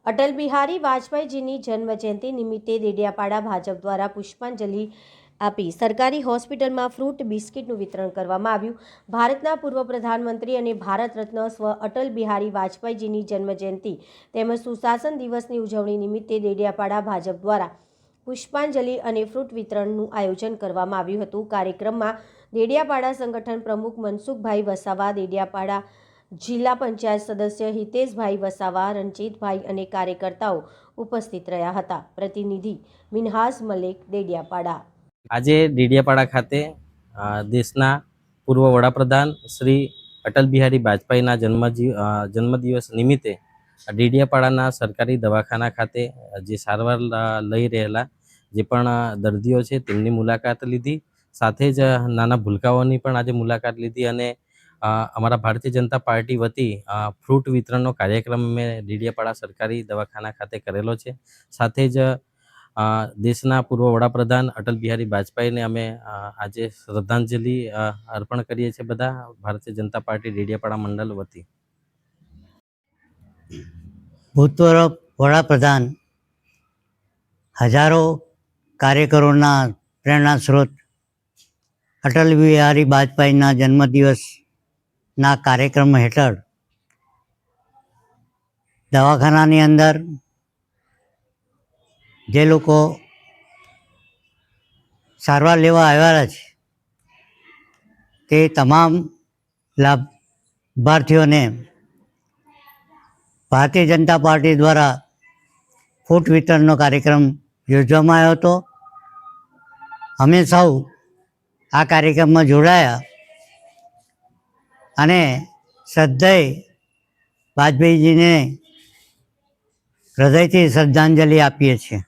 અટલ બિહારી વાજપેયીજીની જન્મજયંતિ નિમિત્તે દેડિયાપાડા ભાજપ દ્વારા પુષ્પાંજલિ આપી સરકારી હોસ્પિટલમાં ફ્રૂટ બિસ્કિટનું વિતરણ કરવામાં આવ્યું. ભારતના પૂર્વ પ્રધાનમંત્રી અને ભારત રત્ન સ્વ અટલ બિહારી વાજપેયીજીની જન્મજયંતિ તેમજ સુશાસન દિવસની ઉજવણી નિમિત્તે દેડિયાપાડા ભાજપ દ્વારા પુષ્પાંજલિ અને ફ્રૂટ વિતરણનું આયોજન કરવામાં આવ્યું હતું. કાર્યક્રમમાં દેડિયાપાડા સંગઠન પ્રમુખ મનસુખભાઈ વસાવા, દેડિયાપાડા જિલ્લા પંચાયત સદસ્ય હિતેશભાઈ વસાવા, રણજીતભાઈ અને કાર્યકર્તાઓ ઉપસ્થિત રહ્યા હતા. પ્રતિનિધિ મિનહાસ મલેક, દેડિયાપાડા. આજે દેડિયાપાડા ખાતે દેશના પૂર્વ વડાપ્રધાન શ્રી અટલ બિહારી વાજપેયીના જન્મદિવસ નિમિત્તે દેડિયાપાડાના સરકારી દવાખાના ખાતે જે સારવાર લઈ રહેલા જે પણ દર્દીઓ છે તેમની મુલાકાત લીધી. સાથે જ નાના ભૂલકાઓની પણ આજે મુલાકાત લીધી અને અમારા ભારતીય જનતા પાર્ટી વતી ફ્રૂટ વિતરણનો કાર્યક્રમ મેં દેડિયાપાડા સરકારી દવાખાના ખાતે કરેલો છે. સાથે જ દેશના પૂર્વ વડાપ્રધાન અટલ બિહારી વાજપેયીને અમે આજે શ્રદ્ધાંજલિ અર્પણ કરીએ છીએ બધા ભારતીય જનતા પાર્ટી દેડિયાપાડા મંડળ વતી. ભૂતપૂર્વ વડાપ્રધાન હજારો કાર્યકરોના પ્રેરણા સ્ત્રોત અટલ બિહારી વાજપેયીના જન્મદિવસના કાર્યક્રમ હેઠળ દવાખાનાની અંદર જે લોકો સારવાર લેવા આવ્યા છે તે તમામ લાભાર્થીઓને ભારતીય જનતા પાર્ટી દ્વારા ફ્રૂટ વિતરણનો કાર્યક્રમ યોજવામાં આવ્યો હતો. અમે સૌ આ કાર્યક્રમમાં જોડાયા અને શ્રદ્ધેય વાજપેયીજીને હૃદયથી શ્રદ્ધાંજલિ આપીએ છીએ.